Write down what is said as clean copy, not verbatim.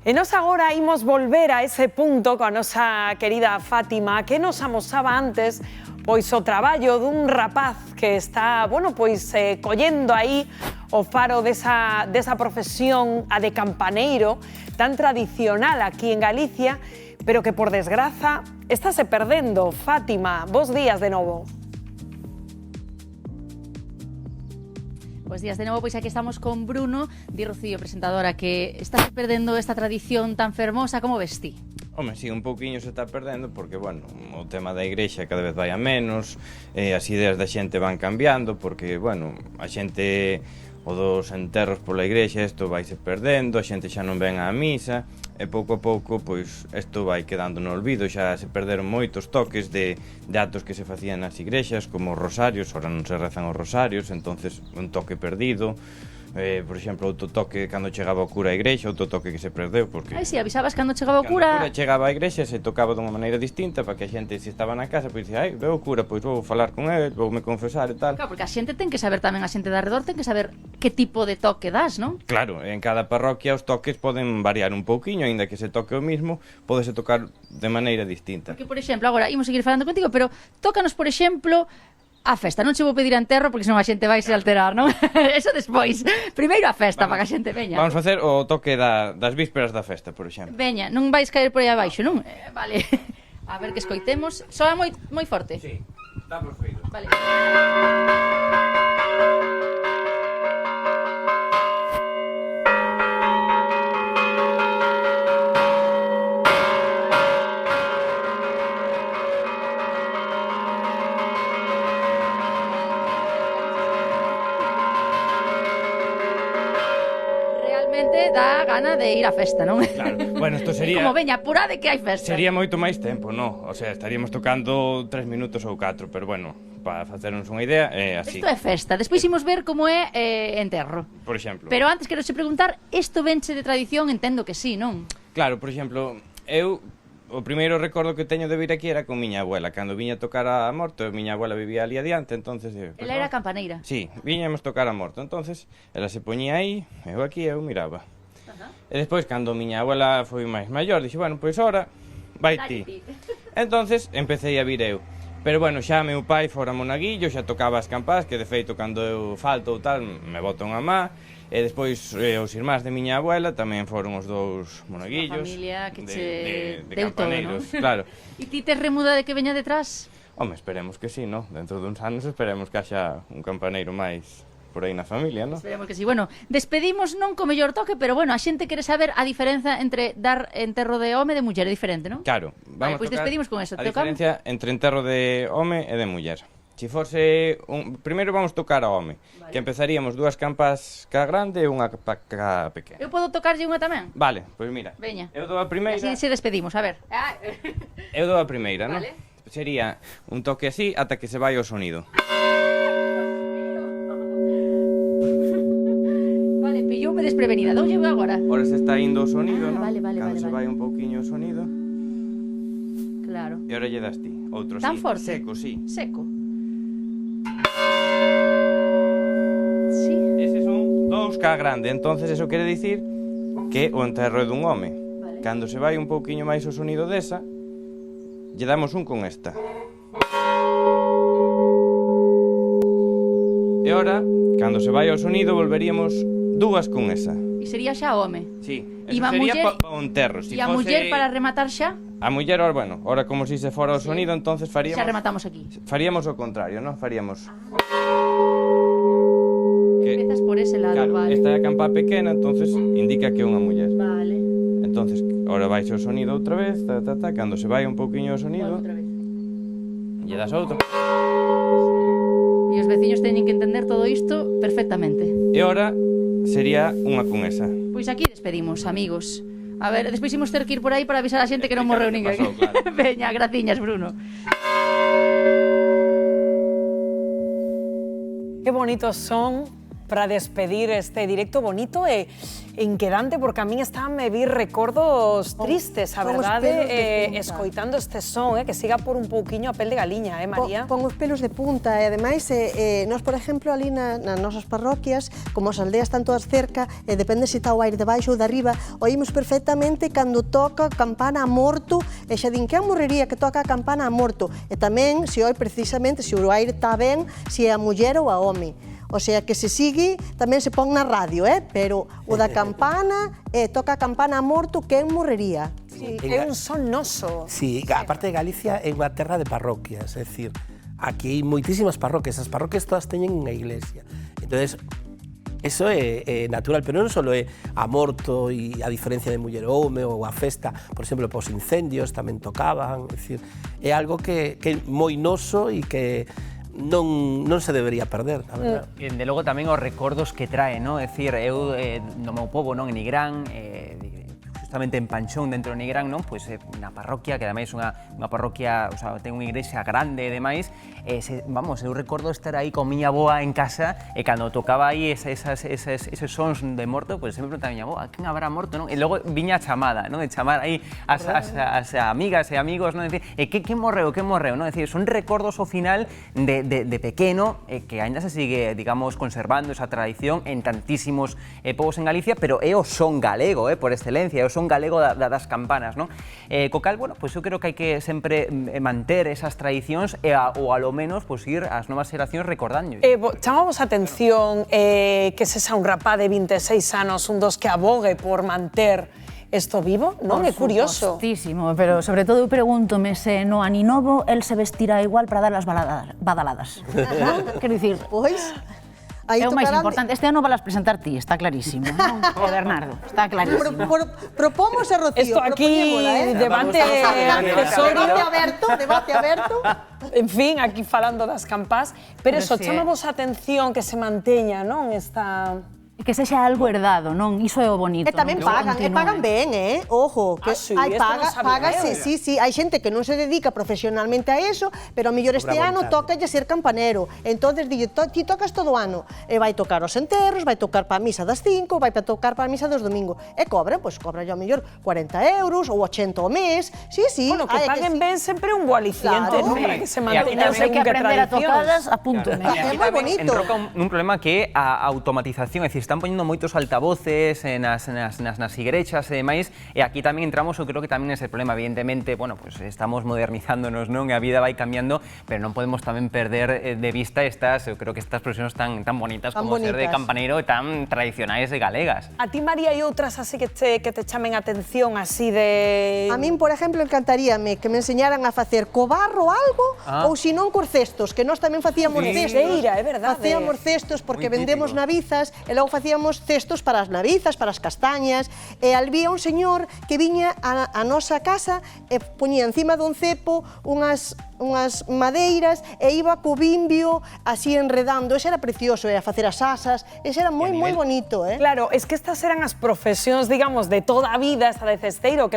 E nos agora imos volver a ese punto coa nosa querida Fátima, que nos amosaba antes pois o traballo dun rapaz que está, bueno, pois collendo aí o faro desa profesión, a de campaneiro, tan tradicional aquí en Galicia, pero que por desgraza estáse perdendo. Fátima, bos días de novo. Bos días de novo, pois aquí estamos con Bruno, di Rocío, presentadora, que está perdendo esta tradición tan fermosa. Como ves ti? Home, sí, un pouquiño se está perdendo porque, bueno, o tema da igrexa cada vez vai a menos, as ideas da xente van cambiando porque, bueno, a xente, o dos enterros pola igrexa, isto vaise perdendo, a xente xa non ven á misa, e pouco a pouco, pois, isto vai quedando no olvido, xa se perderon moitos toques de atos que se facían nas igrexas, como os rosarios, ora non se rezan os rosarios, entonces un toque perdido. Por exemplo, outro toque cando chegaba o cura á igrexa, outro toque que se perdeu porque... Ai, si, avisabas cando chegaba o cura... Cando o cura chegaba á igrexa se tocaba dunha maneira distinta para que a xente, se estaba na casa, pois dicía, ai, veo o cura, pois vou falar con ele, voume confesar e tal. Claro, porque a xente ten que saber tamén, a xente de arredor ten que saber que tipo de toque das, non? Claro, en cada parroquia os toques poden variar un pouquiño, aínda que se toque o mismo, pódese tocar de maneira distinta. Porque, por exemplo, agora, imos seguir falando contigo, pero tócanos, por exemplo... A festa, non che vou pedir a enterro porque senón a xente vai se alterar, non? Eso despois. Primeiro a festa, para que a xente veña. Vamos facer o toque das vísperas da festa, por exemplo. Veña, non vais caer por aí abaixo, non? Vale. A ver que escoitemos. Soa moi forte. Sí, está por feito. Vale. Dá gana de ir á festa, non? Claro, bueno, isto sería... Como veña, apurade que hai festa. Sería moito máis tempo, non? O sea, estaríamos tocando 3 minutos ou 4, pero bueno, para facernos unha idea, é así. Isto é festa, despois imos ver como é enterro. Por exemplo. Pero antes quero che preguntar, isto venche de tradición, entendo que sí, non? Claro, por exemplo, eu... O primeiro recordo que teño de vir aquí era con miña abuela. Cando viña a tocar a Morto, miña abuela vivía ali adiante, entonces... Ela era campaneira. Sí, viñamos tocar a Morto, entonces ela se poñía aí, eu aquí, eu miraba. E despois, cando miña abuela foi máis maior, dixe, bueno, pois ora, vai ti. Entonces, empecé a vir eu. Pero bueno, xa meu pai fora monaguillo, xa tocaba as campás, que de feito, cando eu falto ou tal, me botan a má. E despois, os irmáns de miña abuela tamén foron os dous monaguillos. A familia que che de deu todo, non? Claro. E ti tes remuda de que veña detrás? Home, esperemos que sí, ¿no? Dentro duns anos esperemos que haxa un campaneiro máis por aí na familia, ¿no? Esperemos que sí. Bueno, despedimos non co mellor toque, pero bueno, a xente quere saber a diferenza entre dar enterro de home e de muller, é diferente, non? Claro. Vale, pois despedimos con eso. A diferencia entre enterro de home e de muller. Si fose primeiro vamos tocar a home, vale. Que empezaríamos 2 campas ca grande e unha ca pequena. Eu podo tocarlle unha tamén? Vale, pois mira. Veña. Eu dou a primeira. Así se despedimos, a ver. Eu dou a primeira, vale. Non? Sería un toque así ata que se vai o sonido. Vale, pilloume desprevenida. Doulle agora. Ora se está indo o sonido, non? Vale, Cando se vai un pouquiño o sonido. Claro. E ora lle das ti. Outro tan así. Forte? Seco, sí. Seco. Ca grande, entonces eso quere dicir que o enterro é dun home. Vale. Cando se vai un pouquiño máis o sonido desa, lle damos un con esta. E ora, cando se vai ao sonido, volveríamos 2 con esa. E sería xa o home. Sí, E eso a sería muller... pa o enterro. E a muller para rematar xa? A muller, ora, bueno, ora como si se fora o sonido, entonces faríamos... Xa rematamos aquí. Faríamos o contrario, non? Faríamos... Empezas por ese lado, claro, vale. Esta é a campa pequena, entonces indica que é unha muller. Vale. Entonces, ahora vais o sonido outra vez, cando se vai un pouquiño o sonido, outra vez. Lle das outro. E os veciños teñen que entender todo isto perfectamente. E ahora sería unha con esa. Pois aquí despedimos, amigos. A ver, despois imos ter que ir por aí para avisar a xente que non morreu ninguén. Claro. Veña, graciñas, Bruno. Qué bonitos son para despedir este directo bonito e inquietante, porque a min estaban me vir recordos tristes, a verdade, escoitando este son, que siga por un pouquiño a pel de galiña, María? Pon os pelos de punta, e ademais, nós, por exemplo, ali nas nosas parroquias, como as aldeas están todas cerca, depende se está o aire de baixo ou de arriba, oímos perfectamente cando toca campana a morto, e xa din que a morrería que toca a campana a morto, e tamén se oi precisamente se o aire está ben, se é a muller ou a home. O sea, que se sigue, tamén se pon na radio, pero o da campana, toca a campana a morto, quen morrería. Sí, é un son noso. Sí, aparte de Galicia é unha terra de parroquias, é dicir, aquí hai moitísimas parroquias, as parroquias todas teñen unha iglesia. Entonces, eso é natural, pero non só é a morto e a diferencia de muller ou home ou a festa, por exemplo, pos incendios tamén tocaban, é dicir, é algo que é moi noso e que non se debería perder, a verdade. De logo tamén os recordos que trae, non? É dicir, eu no meu pobo, non, en Nigrán, justamente en Panchón, dentro de Nigrán, non? Pois na parroquia, que ademais é unha parroquia, o sea, ten unha igrexa grande e demais, vamos, eu recordo estar aí con miña avoa en casa e cando tocaba aí eses sons de morto, pois sempre preguntaba a miña avoa, quen habrá morto, non? E logo viña a chamada, non? De chamar aí as amigas e amigos, non? De dicir, que morreu, non? É dicir, son recordos ao final de pequeno que aínda se sigue, digamos, conservando esa tradición en tantísimos povos en Galicia, pero é o son galego, por excelencia, é o son galego das campanas, non? Co cal, bueno, pois eu creo que hai que sempre manter esas tradicións ou a lo menos pois ir ás novas xeracións recordando. Chamamos a atención que sexa un rapaz de 26 anos un dos que abogue por manter isto vivo, non? É curioso. Postísimo, pero sobre todo eu pregúntome se no aninovo el se vestirá igual para dar as badaladas. Quero dicir, Pois, é o máis importante. Este ano vas presentar ti, está clarísimo, non? O Bernardo, está clarísimo. Propomos a Rocío, Esto aquí, debate aberto. En fin, aquí falando das campás, pero eso, sí, chamamos a atención que se manteña, non? Esta... Que sexa algo herdado, non? Iso é o bonito. E tamén pagan ben, Ah, Ojo, que sí, hai esto non sabía eu. sí, hai xente que non se dedica profesionalmente a eso, pero a mellor este ano tócalle ser campanero. Entonces dille, ti tocas todo o ano, e vai tocar os enterros, vai tocar para a misa das 5, vai para tocar para a misa dos domingos. E cobra, pois cobra yo a mellor 40 euros ou 80 ao mes. Sí. Bueno, que paguen ben sempre un bo aliciente, non? Para que se manteña Hai que aprender a tocadas, apúntome. É moi bonito. Entroca un problema que é a automatización, é dicir, están poñendo moitos altavoces nas igrexas e demais, e aquí tamén entramos, eu creo que tamén ese problema, evidentemente, bueno, pues estamos modernizándonos, non? E a vida vai cambiando, pero non podemos tamén perder de vista eu creo que estas profesións tan bonitas como ser de campaneiro e tan tradicionais e galegas. A ti, María, hai outras así que te chamen a atención, así de... A min, por exemplo, encantaríame que me enseñaran a facer co barro algo, ou se non cor cestos, que nós tamén facíamos cestos. É verdade. Facíamos cestos porque vendemos navizas, e logo facíamos cestos para as navizas, para as castañas, e había un señor que viña a nosa casa e poñía encima dun cepo unhas madeiras e iba co bimbio así enredando. Ese era precioso, a facer as asas, ese era moi bonito, Claro, es que estas eran as profesións, digamos, de toda a vida, esta de cesteiro, que